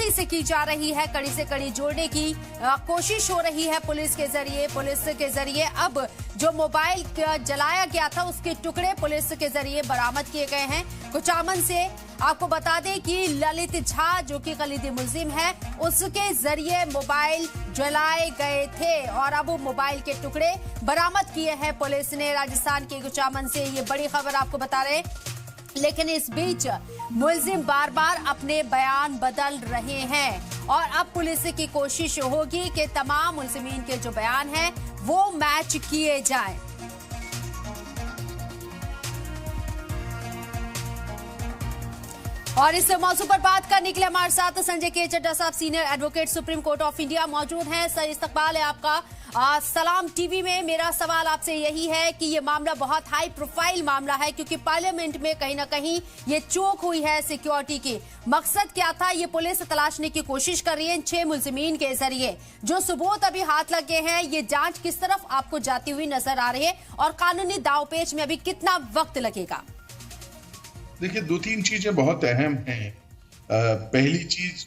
सख्ती से की जा रही है, कड़ी से कड़ी जोड़ने की कोशिश हो रही है पुलिस के जरिए। अब जो मोबाइल जलाया गया था उसके टुकड़े पुलिस के जरिए बरामद किए गए हैं कुचामन से। आपको बता दें कि ललित झा जो कि कलीदी मुलजिम है, उसके जरिए मोबाइल जलाए गए थे और अब वो मोबाइल के टुकड़े बरामद किए हैं पुलिस ने राजस्थान के कुचामन से। ये बड़ी खबर आपको बता रहे हैं, लेकिन इस बीच मुलजिम बार बार अपने बयान बदल रहे हैं और अब पुलिस की कोशिश होगी कि तमाम मुलजिमीन के जो बयान हैं वो मैच किए जाएं। और इस मौजूद पर बात करने के लिए हमारे साथ संजय के चड्ढा साहब, senior advocate, supreme court of India मौजूद हैं। सर, इस्तकबाल है आपका सलाम टीवी में। मेरा सवाल आपसे यही है कि ये मामला बहुत हाई प्रोफाइल मामला है क्योंकि पार्लियामेंट में कहीं ना कहीं ये चूक हुई है सिक्योरिटी की। मकसद क्या था, ये पुलिस तलाशने की कोशिश कर रही है 6 मुलजिमीन के जरिए। जो सबूत अभी हाथ लगे हैं, ये जांच किस तरफ आपको जाती हुई नजर आ रही है और कानूनी दावपेच में अभी कितना वक्त लगेगा? देखिए, 2-3 चीजें बहुत अहम हैं। पहली चीज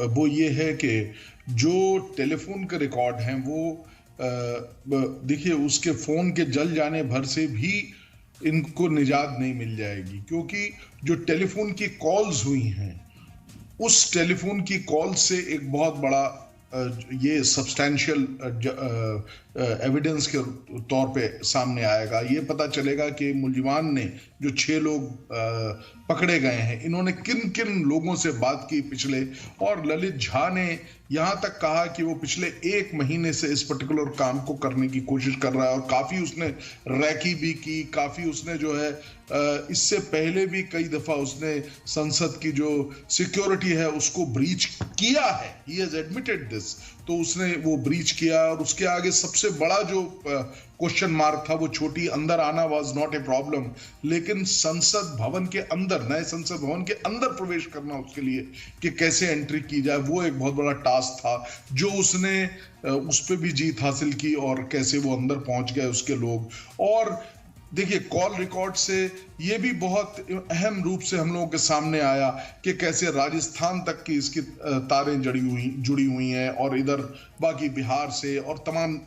वो ये है कि जो टेलीफोन के रिकॉर्ड हैं वो देखिए उसके फोन के जल जाने भर से भी इनको निजात नहीं मिल जाएगी, क्योंकि जो टेलीफोन की कॉल्स हुई हैं उस टेलीफोन की कॉल से एक बहुत बड़ा ये सब्सटैंशियल एविडेंस के तौर पे सामने आएगा। ये पता चलेगा कि मुलजिमान ने जो 6 लोग पकड़े गए हैं, इन्होंने किन किन लोगों से बात की पिछले। और ललित झा ने यहां तक कहा कि वो पिछले 1 महीने से इस पर्टिकुलर काम को करने की कोशिश कर रहा है और काफी उसने रैकी भी की, काफी उसने जो है इससे पहले भी कई दफा उसने संसद की जो सिक्योरिटी है उसको ब्रीच किया है। He has admitted this. तो उसने वो ब्रीच किया और उसके आगे सबसे बड़ा जो क्वेश्चन मार्क था वो छोटी अंदर आना वाज नॉट ए प्रॉब्लम, लेकिन संसद भवन के अंदर, नए संसद भवन के अंदर प्रवेश करना उसके लिए कि कैसे एंट्री की जाए, वो एक बहुत बड़ा टास्क था जो उसने उस पर भी जीत हासिल की और कैसे वो अंदर पहुंच गए उसके लोग। और देखिए, कॉल रिकॉर्ड से ये भी बहुत अहम रूप से हम लोगों के सामने आया कि कैसे राजस्थान तक की इसकी तारें जुड़ी हुई हैं और इधर बाकी बिहार से और तमाम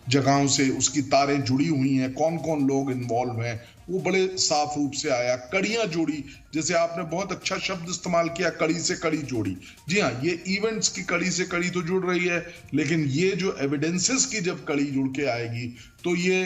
जगहों से उसकी तारें जुड़ी हुई हैं। कौन कौन लोग इन्वॉल्व हैं वो बड़े साफ रूप से आया। कड़ियां जोड़ी, जैसे आपने बहुत अच्छा शब्द इस्तेमाल किया, कड़ी से कड़ी जोड़ी। जी हाँ, ये इवेंट्स की कड़ी से कड़ी तो जुड़ रही है, लेकिन ये जो एविडेंसेस की जब कड़ी जुड़ के आएगी तो ये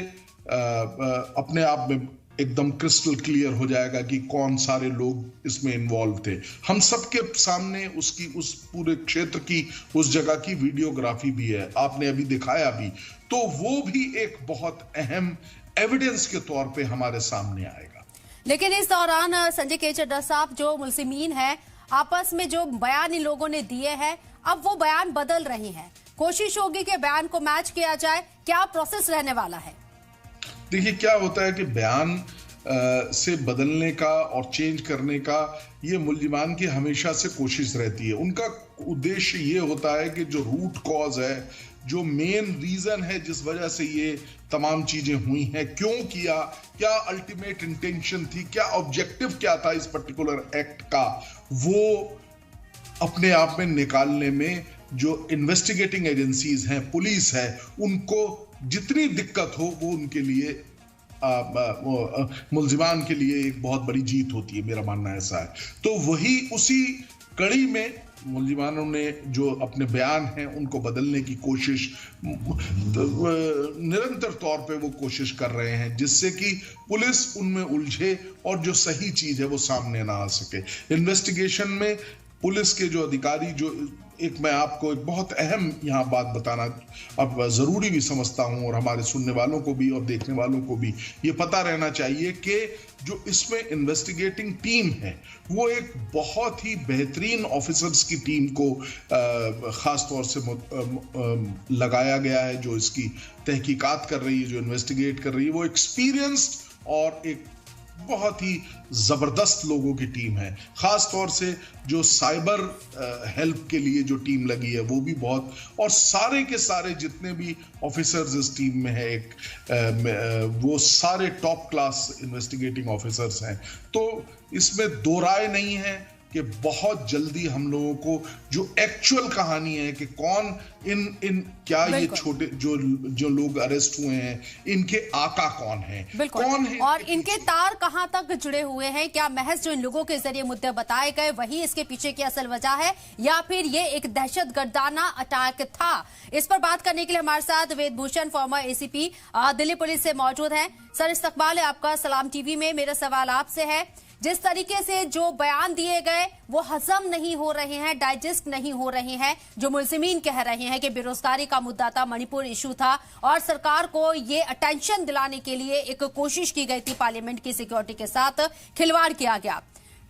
अपने आप में एकदम क्रिस्टल क्लियर हो जाएगा कि कौन सारे लोग इसमें इन्वॉल्व थे। हम सबके सामने उसकी, उस पूरे क्षेत्र की, उस जगह की वीडियोग्राफी भी है, आपने अभी दिखाया भी, तो वो भी एक बहुत अहम एविडेंस के तौर पे हमारे सामने आएगा। लेकिन इस दौरान संजय के चड्ढा साहब, जो मुलजिमीन है आपस में जो बयान इन लोगों ने दिए हैं, अब वो बयान बदल रही हैं। कोशिश होगी कि बयान को मैच किया जाए। क्या प्रोसेस रहने वाला है? देखिए, क्या होता है कि बयान से बदलने का और चेंज करने का ये मुलजिमान की हमेशा से कोशिश रहती है। उनका उद्देश्य ये होता है कि जो रूट कॉज है, जो मेन रीजन है जिस वजह से ये तमाम चीजें हुई हैं, क्यों किया, क्या अल्टीमेट इंटेंशन थी, क्या ऑब्जेक्टिव क्या था इस पर्टिकुलर एक्ट का, वो अपने आप में निकालने में जो इन्वेस्टिगेटिंग एजेंसीज हैं, पुलिस है, उनको जितनी दिक्कत हो वो उनके लिए मुलजिमान के लिए एक बहुत बड़ी जीत होती है। मेरा मानना ऐसा है। तो वही उसी कड़ी में मुलजिमानों ने जो अपने बयान हैं उनको बदलने की कोशिश निरंतर तौर पे वो कोशिश कर रहे हैं, जिससे कि पुलिस उनमें उलझे और जो सही चीज है वो सामने ना आ सके। इन्वेस्टिगेशन में पुलिस के जो अधिकारी, जो एक मैं आपको एक बहुत अहम यहाँ बात बताना अब जरूरी भी समझता हूँ और हमारे सुनने वालों को भी और देखने वालों को भी ये पता रहना चाहिए कि जो इसमें इन्वेस्टिगेटिंग टीम है वो एक बहुत ही बेहतरीन ऑफिसर्स की टीम को खास तौर से लगाया गया है, जो इसकी तहकीकात कर रही है, जो इन्वेस्टिगेट कर रही है। वो एक्सपीरियंस्ड और एक बहुत ही जबरदस्त लोगों की टीम है। खास तौर से जो साइबर हेल्प के लिए जो टीम लगी है वो भी बहुत, और सारे के सारे जितने भी ऑफिसर्स इस टीम में है वो सारे टॉप क्लास इन्वेस्टिगेटिंग ऑफिसर्स हैं। तो इसमें दो राय नहीं है कि बहुत जल्दी हम लोगों को जो एक्चुअल कहानी है कि कौन इन क्या ये छोटे जो लोग अरेस्ट हुए हैं, इनके आका कौन है, कौन है, और इनके तार कहां तक जुड़े हुए हैं, क्या महज जो इन लोगों के जरिए मुद्दे बताए गए वही इसके पीछे की असल वजह है, या फिर ये एक दहशतगर्दाना अटैक था? इस पर बात करने के लिए हमारे साथ वेदभूषण, फॉर्मर एसीपी दिल्ली पुलिस से मौजूद हैं। सर, इस्तकबाल है आपका सलाम टीवी में। मेरा सवाल आपसे है, जिस तरीके से जो बयान दिए गए वो हजम नहीं हो रहे हैं, डाइजेस्ट नहीं हो रहे हैं, जो मुल्जिमीन कह रहे हैं कि बेरोजगारी का मुद्दा था, मणिपुर इशू था और सरकार को ये अटेंशन दिलाने के लिए एक कोशिश की गई थी, पार्लियामेंट की सिक्योरिटी के साथ खिलवाड़ किया गया।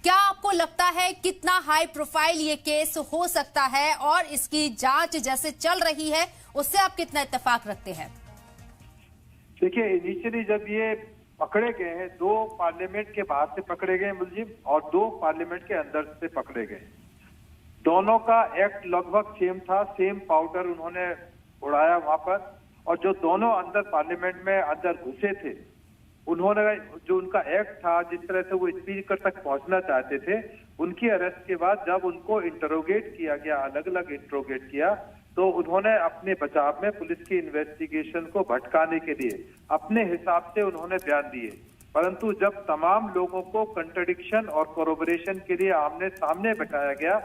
क्या आपको लगता है कितना हाई प्रोफाइल ये केस हो सकता है और इसकी जांच जैसे चल रही है उससे आप कितना इत्तेफाक रखते हैं? देखिए, इनिशियली जब ये पकड़े गए हैं, 2 पार्लियामेंट के बाहर से पकड़े गए मुलजिम और 2 पार्लियामेंट के अंदर से पकड़े गए। दोनों का एक्ट लगभग सेम था, सेम पाउडर उन्होंने उड़ाया वहां पर, और जो दोनों अंदर पार्लियामेंट में अंदर घुसे थे, उन्होंने जो उनका एक्ट था, जिस तरह से वो स्पीकर तक पहुंचना चाहते थे, उनकी अरेस्ट के बाद जब उनको इंटरोगेट किया गया, अलग अलग इंटरोगेट किया, तो उन्होंने अपने बचाव में पुलिस की इन्वेस्टिगेशन को भटकाने के लिए अपने हिसाब से उन्होंने बयान दिए। परंतु जब तमाम लोगों को कंट्रडिक्शन और कोरोबोरेशन के लिए आमने सामने बैठाया गया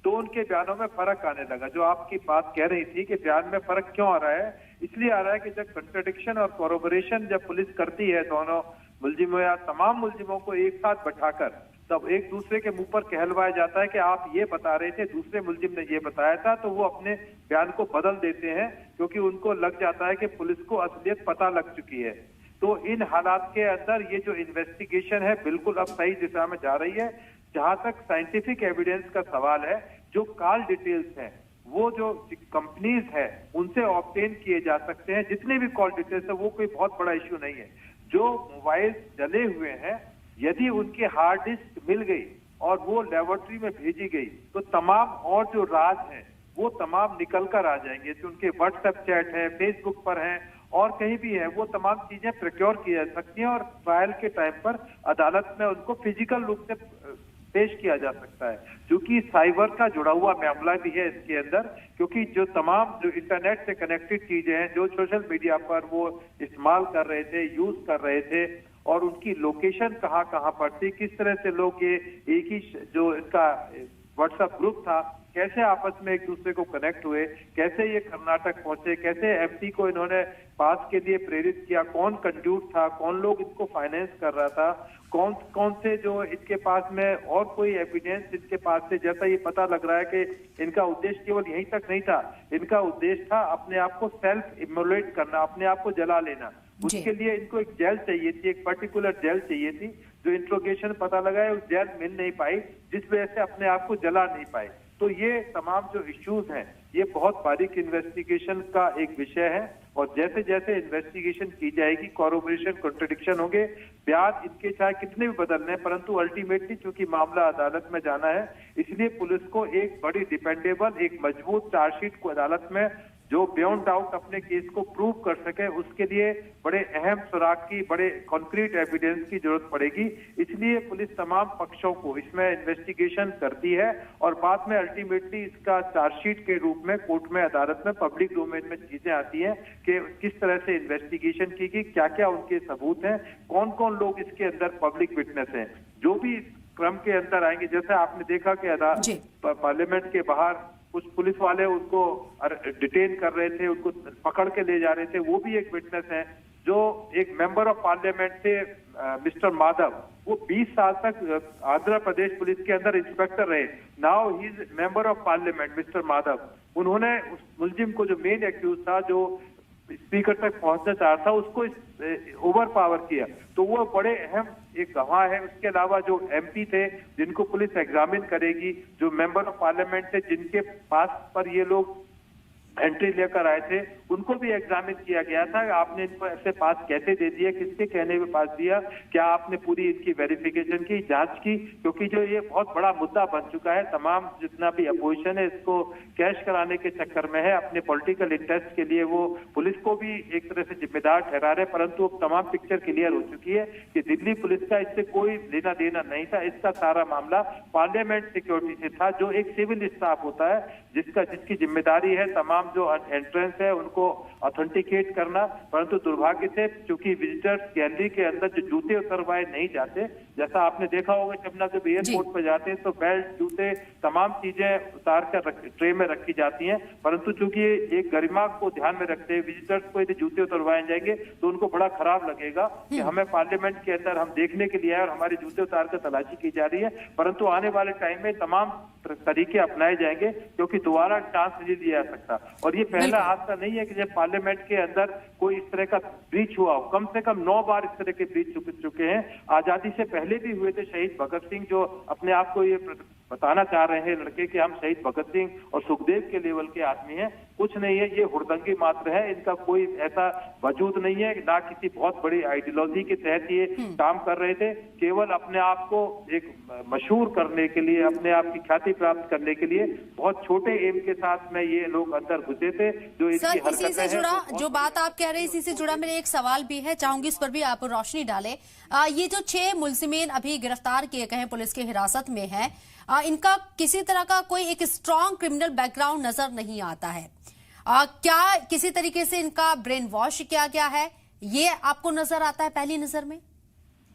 तो उनके बयानों में फर्क आने लगा। जो आपकी बात कह रही थी कि बयान में फर्क क्यों आ रहा है, इसलिए आ रहा है कि जब कंट्रडिक्शन और कोरोबोरेशन जब पुलिस करती है दोनों मुलजिमों या तमाम मुलजिमों को एक साथ बैठाकर, तब एक दूसरे के मुंह पर कहलवाया जाता है कि आप ये बता रहे थे, दूसरे मुलजिम ने ये बताया था, तो वो अपने बयान को बदल देते हैं क्योंकि उनको लग जाता है कि पुलिस को असलियत पता लग चुकी है। तो इन हालात के अंदर ये जो इन्वेस्टिगेशन है बिल्कुल अब सही दिशा में जा रही है। जहां तक साइंटिफिक एविडेंस का सवाल है, जो कॉल डिटेल्स हैं वो जो कंपनीज है उनसे ऑब्टेन किए जा सकते हैं। जितने भी कॉल डिटेल्स है वो कोई बहुत बड़ा इश्यू नहीं है। जो मोबाइल जले हुए हैं, यदि उनकी हार्ड डिस्क मिल गई और वो लेबोरेटरी में भेजी गई तो तमाम और जो राज हैं वो तमाम निकल कर आ जाएंगे। जो उनके व्हाट्सएप चैट है, फेसबुक पर हैं और कहीं भी है, वो तमाम चीजें प्रिक्योर की जा सकती हैं और ट्रायल के टाइम पर अदालत में उनको फिजिकल रूप से पेश किया जा सकता है। क्योंकि साइबर का जुड़ा हुआ मामला भी है इसके अंदर, क्योंकि जो तमाम जो इंटरनेट से कनेक्टेड चीजें हैं, जो सोशल मीडिया पर वो इस्तेमाल कर रहे थे, यूज कर रहे थे, और उनकी लोकेशन कहाँ कहाँ पर थी, किस तरह से लोग ये एक ही जो इसका व्हाट्सएप ग्रुप था, कैसे आपस में एक दूसरे को कनेक्ट हुए, कैसे ये कर्नाटक पहुंचे, कैसे एमपी को इन्होंने पास के लिए प्रेरित किया, कौन कंड्यूट था, कौन लोग इसको फाइनेंस कर रहा था, कौन कौन से जो इनके पास में और कोई एविडेंस इनके पास से, जैसा ये पता लग रहा है कि इनका उद्देश्य केवल यहीं तक नहीं था, इनका उद्देश्य था अपने आप को सेल्फ इमोलेट करना, अपने आप को जला लेना। उसके लिए इनको एक जेल चाहिए थी, एक पर्टिकुलर जेल चाहिए थी। जो इंट्रोगेशन पता लगा है उस जेल मिल नहीं पाई, जिस वजह से अपने आप को जला नहीं पाए। तो ये तमाम जो इश्यूज हैं ये बहुत बारीक इन्वेस्टिगेशन का एक विषय है, और जैसे जैसे इन्वेस्टिगेशन की जाएगी, कोरोबोरेशन, कॉन्ट्रडिक्शन होंगे, बयान इनके चाहे कितने भी बदलने हैं, परंतु अल्टीमेटली चूंकि मामला अदालत में जाना है, इसलिए पुलिस को एक बड़ी डिपेंडेबल, एक मजबूत चार्जशीट को अदालत में जो बियॉन्ड डाउट अपने केस को प्रूव कर सके, उसके लिए बड़े अहम सुराग की, बड़े कॉन्क्रीट एविडेंस की जरूरत पड़ेगी। इसलिए पुलिस तमाम पक्षों को इसमें इन्वेस्टिगेशन करती है और बाद में अल्टीमेटली इसका चार्जशीट के रूप में कोर्ट में, अदालत में, पब्लिक डोमेन में चीजें आती हैं कि किस तरह से इन्वेस्टिगेशन की गई, क्या क्या उनके सबूत हैं, कौन कौन लोग इसके अंदर पब्लिक विटनेस हैं। जो भी क्रम के अंदर आएंगे, जैसे आपने देखा कि पार्लियामेंट के बाहर कुछ पुलिस वाले उनको डिटेन कर रहे थे, उनको पकड़ के ले जा रहे थे, वो भी एक विटनेस है। जो एक मेंबर ऑफ पार्लियामेंट थे मिस्टर माधव, वो 20 साल तक आंध्र प्रदेश पुलिस के अंदर इंस्पेक्टर रहे। Now he is member of parliament mister Madhav. उन्होंने उस मुलजिम को, जो मेन एक्यूज था, जो स्पीकर तक पहुंचना चाहता था, उसको ओवर पावर किया। तो वो बड़े अहम एक गवाह है। उसके अलावा जो एमपी थे जिनको पुलिस एग्जामिन करेगी, जो मेंबर ऑफ पार्लियामेंट थे जिनके पास पर ये लोग एंट्री लेकर आए थे उनको भी एग्जामिन किया गया था। आपने इनको ऐसे पास कैसे दे दिया, किसके कहने पे पास दिया, क्या आपने पूरी इनकी वेरिफिकेशन की, जांच की? क्योंकि जो ये बहुत बड़ा मुद्दा बन चुका है, तमाम जितना भी अपोजिशन है इसको कैश कराने के चक्कर में है, अपने पॉलिटिकल इंटरेस्ट के लिए वो पुलिस को भी एक तरह से जिम्मेदार ठहरा रहे। परंतु अब तमाम पिक्चर क्लियर हो चुकी है कि दिल्ली पुलिस का इससे कोई लेना देना नहीं था। इसका सारा मामला पार्लियामेंट सिक्योरिटी से था, जो एक सिविल स्टाफ होता है जिसकी जिम्मेदारी है तमाम जो एंट्रेंस है उनको ऑथेंटिकेट करना। परंतु दुर्भाग्य से चूंकि विजिटर्स गैलरी के अंदर जो जूते उतरवाए नहीं जाते, जैसा आपने देखा होगा जब जब एयरपोर्ट पर जाते हैं तो बेल्ट, जूते, तमाम चीजें उतार कर ट्रे में रखी जाती हैं। परंतु चूंकि एक गरिमा को ध्यान में रखते हैं, विजिटर्स को यदि जूते उतरवाए जाएंगे तो उनको बड़ा खराब लगेगा कि हमें पार्लियामेंट के अंदर हम देखने के लिए आए और हमारे जूते उतार कर तलाशी की जा रही है। परंतु आने वाले टाइम में तमाम तरीके अपनाए जाएंगे क्योंकि दोबारा चांस नहीं दिया जा सकता। और ये पहला हादसा नहीं है कि जब पार्लियामेंट के अंदर कोई इस तरह का ब्रीच हुआ हो। कम से कम 9 बार इस तरह के ब्रीच चुके हैं। आजादी से पहले भी हुए थे। शहीद भगत सिंह जो अपने आप को ये बताना चाह रहे हैं लड़के कि हम शहीद भगत सिंह और सुखदेव के लेवल के आदमी हैं, कुछ नहीं है, ये हुड़दंगी मात्र है। इनका कोई ऐसा वजूद नहीं है, ना किसी बहुत बड़ी आइडियोलॉजी के तहत ये काम कर रहे थे। केवल अपने आप को एक मशहूर करने के लिए, अपने आप की ख्याति प्राप्त करने के लिए बहुत छोटे एम के साथ में ये लोग अंदर घुसे थे। जो सर, इसी से जुड़ा जो बात आप कह रहे हैं, इसी से जुड़ा मेरा एक सवाल भी है, चाहूंगी इस पर भी आप रोशनी डालें। ये जो 6 मुलजिमीन अभी गिरफ्तार किए गए हैं, पुलिस की हिरासत में है, इनका किसी तरह का कोई एक स्ट्रॉन्ग क्रिमिनल बैकग्राउंड नजर नहीं आता है। क्या किसी तरीके से इनका ब्रेन वॉश किया गया है, ये आपको नजर आता है पहली नजर में?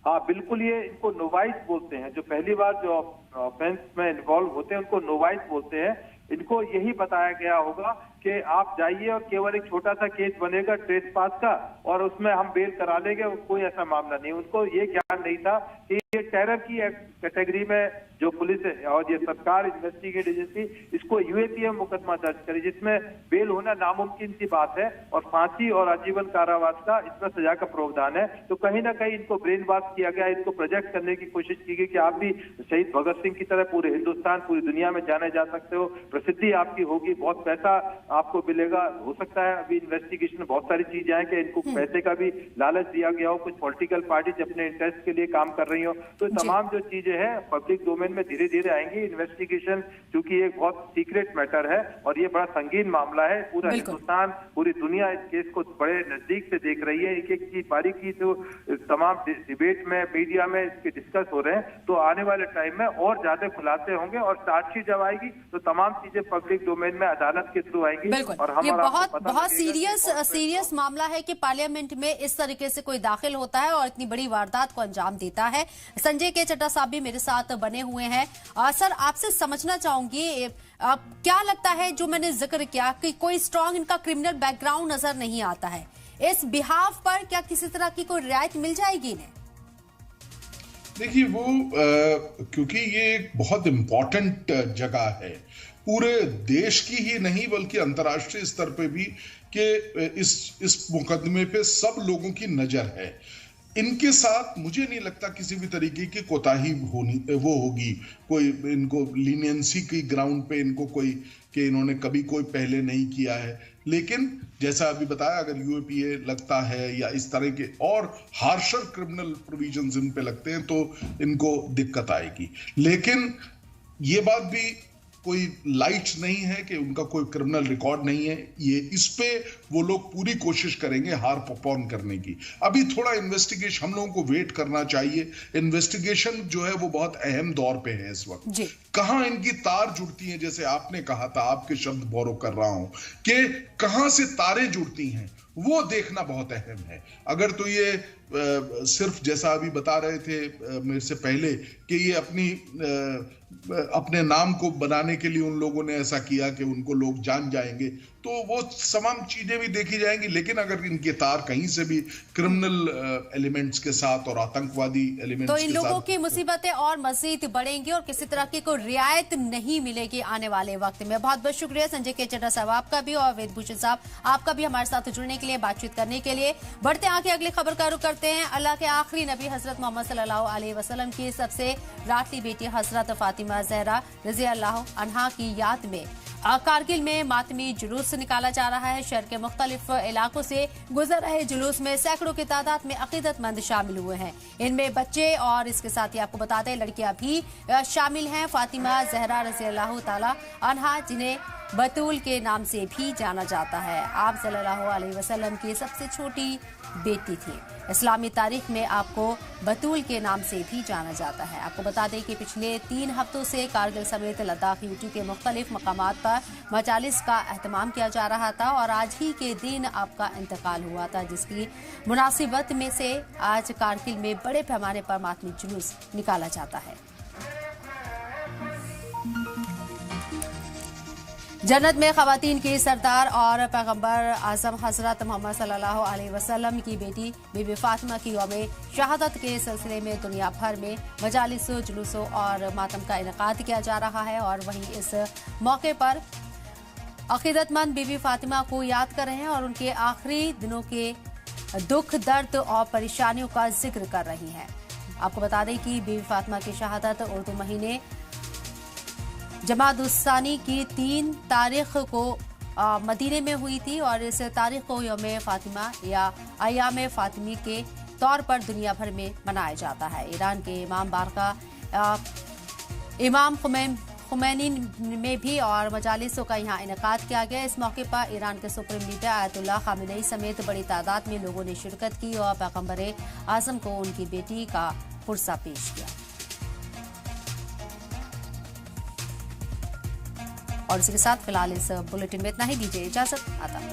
हाँ बिल्कुल, ये इनको नोवाइस बोलते हैं। जो पहली बार जो ऑफेंस में इन्वॉल्व होते हैं उनको नोवाइस बोलते हैं। इनको यही बताया गया होगा कि आप जाइए और केवल एक छोटा सा केस बनेगा ट्रेसपास का और उसमें हम बेल करा लेंगे, कोई ऐसा मामला नहीं। उनको ये ज्ञान नहीं था कि ये टेरर की कैटेगरी में जो पुलिस और ये सरकार इन्वेस्टिगेट एजेंसी इसको यूएपीए मुकदमा दर्ज करे, जिसमें बेल होना नामुमकिन सी बात है और फांसी और आजीवन कारावास का इसमें सजा का प्रावधान है। तो कहीं ना कहीं इनको ब्रेन वॉश किया गया, इनको प्रोजेक्ट करने की कोशिश की गई कि आप भी शहीद भगत सिंह की तरह पूरे हिंदुस्तान, पूरी दुनिया में जाने जा सकते हो, प्रसिद्धि आपकी होगी, बहुत पैसा आपको मिलेगा। हो सकता है अभी इन्वेस्टिगेशन में बहुत सारी चीजें हैं कि इनको पैसे का भी लालच दिया गया हो, कुछ पॉलिटिकल पार्टी अपने इंटरेस्ट के लिए काम कर रही हो। तो तमाम जो चीजें हैं पब्लिक डोमेन में धीरे धीरे आएंगी। इन्वेस्टिगेशन क्योंकि एक बहुत सीक्रेट मैटर है और ये बड़ा संगीन मामला है, पूरा हिंदुस्तान, पूरी दुनिया इस केस को बड़े नजदीक से देख रही है। एक एक चीज बारीकी जो तमाम डिबेट में, मीडिया में इसके डिस्कस हो रहे हैं। तो आने वाले टाइम में और ज्यादा खुलासे होंगे और चार्जशीट जब आएगी तो तमाम चीजें पब्लिक डोमेन में अदालत के थ्रू आएगी। और ये बहुत सीरियस मामला है कि पार्लियामेंट में इस तरीके से कोई दाखिल होता है और इतनी बड़ी वारदात को अंजाम देता है। संजय के चड्ढा साहब भी मेरे साथ बने हुए हैं। सर, आपसे समझना चाहूंगी, क्या लगता है जो मैंने जिक्र किया कि कोई स्ट्रॉन्ग इनका क्रिमिनल बैकग्राउंड नजर नहीं आता है, इस बिहाफ पर क्या किसी तरह की कोई रियायत मिल जाएगी इन्हें? देखिए वो क्योंकि ये एक बहुत इंपॉर्टेंट जगह है पूरे देश की ही नहीं बल्कि अंतर्राष्ट्रीय स्तर पे भी कि इस मुकदमे पे सब लोगों की नजर है। इनके साथ मुझे नहीं लगता किसी भी तरीके की कोताही होगी, कोई इनको लीनियंसी की ग्राउंड पे इनको कोई कि इन्होंने कभी कोई पहले नहीं किया है। लेकिन जैसा अभी बताया, अगर यूएपीए लगता है या इस तरह के और हार्शर क्रिमिनल प्रोविजंस इन पे लगते हैं तो इनको दिक्कत आएगी। लेकिन ये बात भी कोई लाइट नहीं है कि उनका कोई क्रिमिनल रिकॉर्ड नहीं है। ये इस पे वो लोग पूरी कोशिश करेंगे हार पॉन करने की। अभी थोड़ा इन्वेस्टिगेशन हम लोगों को वेट करना चाहिए। इन्वेस्टिगेशन जो है वो बहुत अहम दौर पे है इस वक्त। कहां इनकी तार जुड़ती हैं, जैसे आपने कहा था, आपके शब्द बोरो कर रहा हूं कि कहां से तारें जुड़ती हैं, वो देखना बहुत अहम है। अगर तो ये सिर्फ जैसा अभी बता रहे थे मेरे से पहले कि ये अपने नाम को बनाने के लिए उन लोगों ने ऐसा किया कि उनको लोग जान जाएंगे, तो वो तमाम चीजें भी देखी जाएंगी। लेकिन अगर इनके तार कहीं से भी क्रिमिनल एलिमेंट्स के साथ और आतंकवादी एलिमेंट्स तो इन लोगों की मुसीबतें और मजीद बढ़ेंगी और किसी तरह की कोई रियायत नहीं मिलेगी आने वाले वक्त में। बहुत बहुत शुक्रिया संजय के चड्ढा साहब आपका भी और वेदभूषण साहब आपका भी हमारे साथ जुड़ने के लिए, बातचीत करने के लिए। बढ़ते आगे अगली खबर का रुख करते हैं। अल्लाह के आखिरी नबी हजरत मोहम्मद सल्लल्लाहु अलैहि वसल्लम की सबसे लाडली बेटी हजरत फातिमा ज़हरा रज़ी अल्लाह अन्हा की याद में कारगिल में मातमी जुलूस निकाला जा रहा है। शहर के मुख्तलिफ इलाकों से गुजर रहे जुलूस में सैकड़ों की तादाद में अकीदतमंद शामिल हुए हैं। इनमें बच्चे और इसके साथ ही आपको बता दें लड़कियां भी शामिल हैं। फातिमा जहरा रज़ी अल्लाह ताला अन्हा, जिन्हें बतूल के नाम से भी जाना जाता है, आप सल्लल्लाहु अलैहि वसल्लम की सबसे छोटी बेटी थी। इस्लामी तारीख में आपको बतूल के नाम से भी जाना जाता है। आपको बता दें कि पिछले 3 हफ्तों से कारगिल समेत लद्दाख यूटी के मुख्तलिफ मकामात पर मजालिस का एहतमाम किया जा रहा था और आज ही के दिन आपका इंतकाल हुआ था, जिसकी मुनासिबत में से आज कारगिल में बड़े पैमाने पर मातमी जुलूस निकाला जाता है। जन्नत में खवातीन की सरदार और पैगंबर आजम हजरत मोहम्मद सल्लल्लाहु अलैहि वसल्लम की बेटी बीबी फातिमा की यौम शहादत के सिलसिले में दुनिया भर में मजालिसों, जुलूसों और मातम का इनेकाद किया जा रहा है और वहीं इस मौके पर अकीदतमंद बीबी फातिमा को याद कर रहे हैं और उनके आखिरी दिनों के दुख, दर्द और परेशानियों का जिक्र कर रही हैं। आपको बता दें कि बीबी फातिमा की शहादत उर्दू महीने जमादुस्सानी की 3 तारीख को मदीने में हुई थी और इस तारीख को यौम फातिमा या अय्याम फातिमी के तौर पर दुनिया भर में मनाया जाता है। ईरान के इमाम बारका इमाम खुमैनी में भी और मजालिसों का यहाँ इनेकाद किया गया। इस मौके पर ईरान के सुप्रीम लीडर आयतुल्लाह खामेनी समेत बड़ी तादाद में लोगों ने शिरकत की और पैगंबर आजम को उनकी बेटी का पुरसा पेश किया। और इसी के साथ फिलहाल इस बुलेटिन में इतना ही। दीजिए इजाजत, आता है।